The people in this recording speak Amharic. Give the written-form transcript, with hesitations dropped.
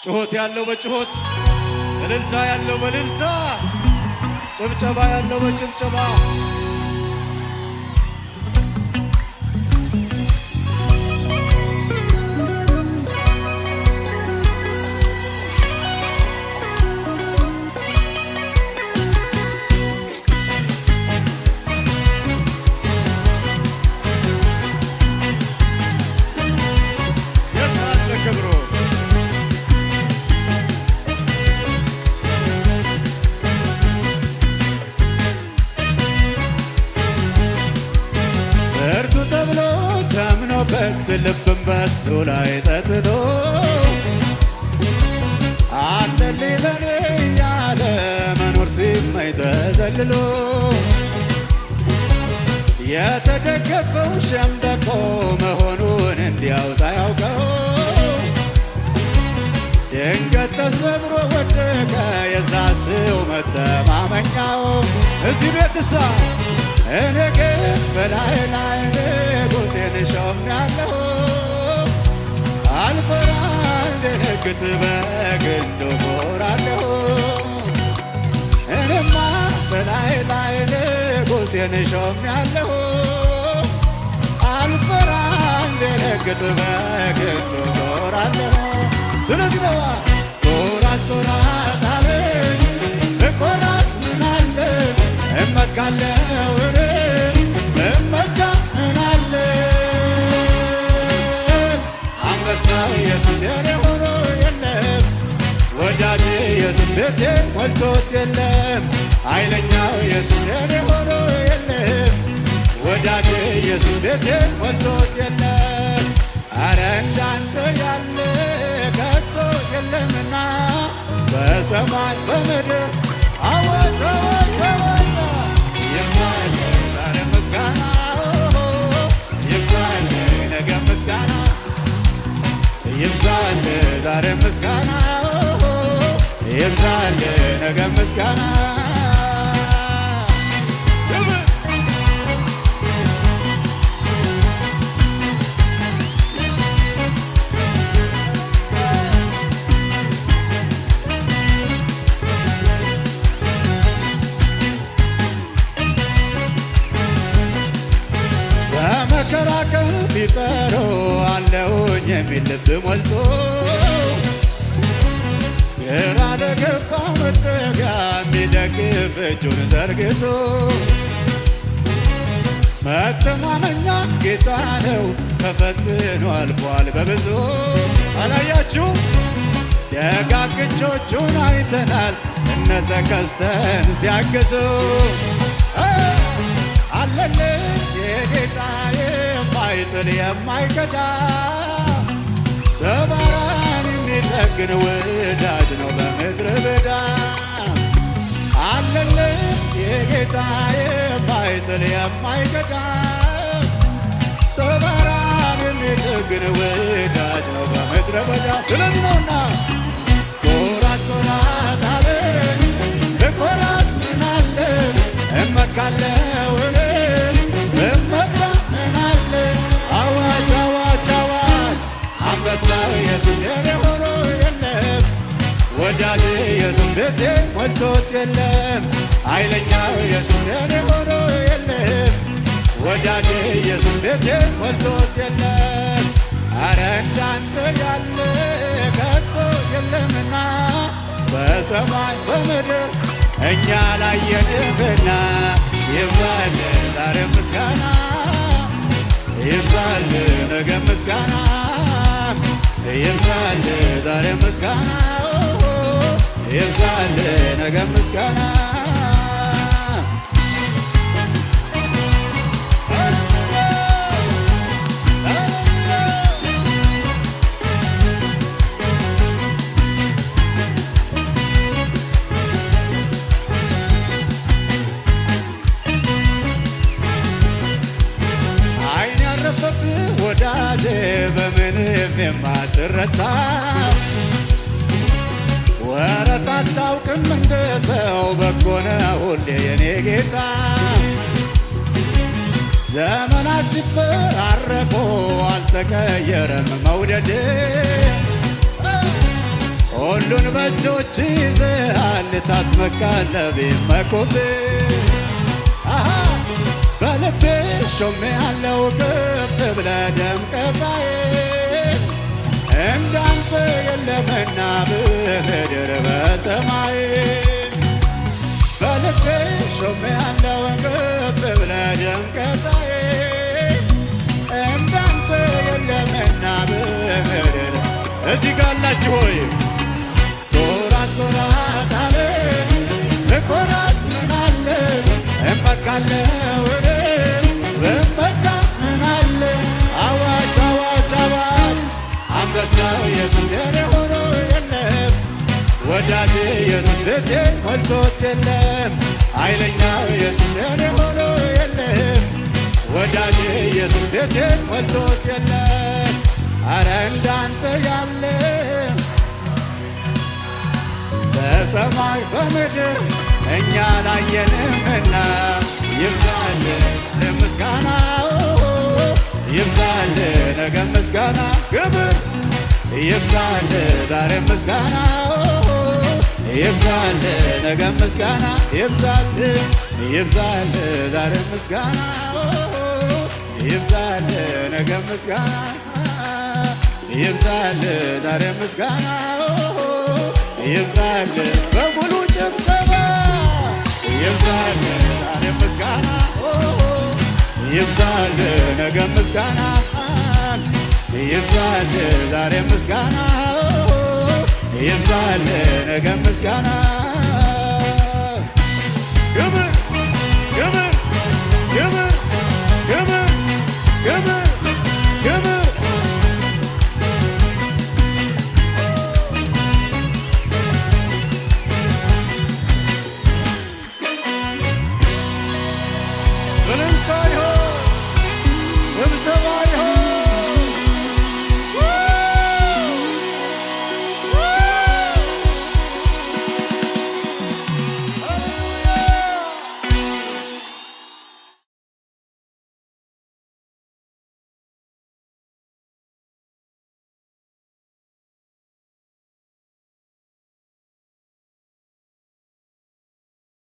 ጩኸት ያለው በጩኸት እልልታ ያለው በእልልታ ጭብጨባ ያለው በጭብጨባ ልብም በሱ ላይ ጠጥቶ አለልኝ በኔ ያለ መኖር ሲመኝ ተዘልሎ የተደገፈው ሸምበቆ መሆኑን እንዲያው ሳያውቀው ድንገት ተሰብሮ ወደቀ የዛ ሰው መተማመኛው። እዚህ ቤትሳ እኔ ግን በላይ ላይ ንጉሴን ሾሜያለሁ አልፈራም ልንግት በግንዱ እኮራለሁ። እኔማ በላይ ላይ ንጉሴን ሾሜያለሁ አልፈራም ልንግት በግንዱ እኮራለሁ። ስለዚህ ነዋ ኮራት ኮራት አለኝ እኮራስ ምን አለ እመካለሁ እመካስ ምን አለ አንበሳው ኢየሱስ የኔ ሆኖ የለም ወዳጄ ኢየሱስ ቤቴ ሞልቶት የለም ኃይለኛው ኢየሱስ የኔ ሆኖ የለም ወዳጄ ኢየሱስ ቤቴ ሞልቶት የለም። አረ እንዳንተ ያለ ከቶ የለምና በሰማይ በምድር አዋጅ አዋጅ አዋጅ ይብዛል ዛሬ ምስጋና ይብዛል ነገ ምስጋና ይብዛል ዛሬ ምስጋና ይብዛል ነገ ምስጋና መከራከር ቢጠሩ አለውኝ የሚል ልብ ሞልቶ ግራ ለገባው መጠጊያ የሚደግፍ እጁን ዘርግቶ መተማመኛ ጌታ ነው ተፈትኖ አልፏል በብዙ። አላያችሁ ደጋግ እጆቹን አይተናል እነ ተከስተን ሲያግዙ አለልኝ የጌታ የማይጥል የማይከዳ ሰባራን የሚጠግን ወዳጅ ነው በምድረ በዳ። አለልኝ የጌታ የማይጥል የማይከዳ ሰባራን የሚጠግን ወዳጅ ነው በምድረ በዳ። ስለዚህ ነውና ኮራት ኮራት አለኝ በኮራስ ምን አለ እመካለሁ እመካስ ምን አለ አዋጅ አዋጅ አዋጅ አንበሳው ኢየሱስ የኔ ሆኖ የለም ወዳጄ ኢየሱስ ቤቴ ሞልቶት የለም ኃይለኛው ኢየሱስ የኔ ሆኖ የለም ወዳጄ ኢየሱስ ቤቴ ሞልቶት የለም። አረ እንዳንተ ያለ ከቶ የለምና በሰማይ በምድር እኛ ላየንህና ይብዛል ዛሬ ምስጋና ይብዛል ነገ ምስጋና ይብዛል ዛሬ ምስጋና ይብዛል ነገ ምስጋና ወዳጄ በምንም የማትረታ ወረት አታውቅም እንደ ሰው በጎነ ሁሌ የኔ ጌታ ዘመናት ሲፈራረቁ አልተቀየረም መውደድ ሁሉን በእጆች ይዘሃል ልታስመካለ ቢመኩብህ በልቤ ሾሜ ያለው ከፍ ብለህ ደምቀታዬ እንዳንተ የለምና በምድር በሰማይ በልቤ ሾሜ ያለው ከፍ ብለህ ደምቀታዬ እንዳንተ የለምና በምድር እዚህ ጋር አላችሁ ሆይ ኮራት ኮራት አለ ኮራስ ምን አለ እመካለሁ በመካስ ምን አለ አዋጅ አዋጅ አዋጅ አንበሳው ኢየሱስ የኔ ሆኖ የለም ወዳጄ ኢየሱስ ቤቴን ሞልቶት የለም ኃይለኛው ኢየሱስ የኔ ሆኖ የለም ወዳጄ ኢየሱስ ቤቴን ሞልቶት የለም አረ እንዳንተ ያለ በሰማይ በምድር እኛ ላየንምና ይብዛል ምስጋና ይብዛል ነገ ምስጋና ክብር ይብዛል ዛሬ ምስጋና ይብዛል ነገ ምስጋና ይብዛል ይብዛል ዛሬ ምስጋና ይብዛል ነገ ምስጋና ይብዛል ዛሬ ምስጋና ይብዛል በሙሉ ጭብጨባ ይብዛል ዛሬ ምስጋና ይብዛል ነገ ምስጋና ይብዛል ዛሬ ምስጋና ይብዛል ነገ ምስጋና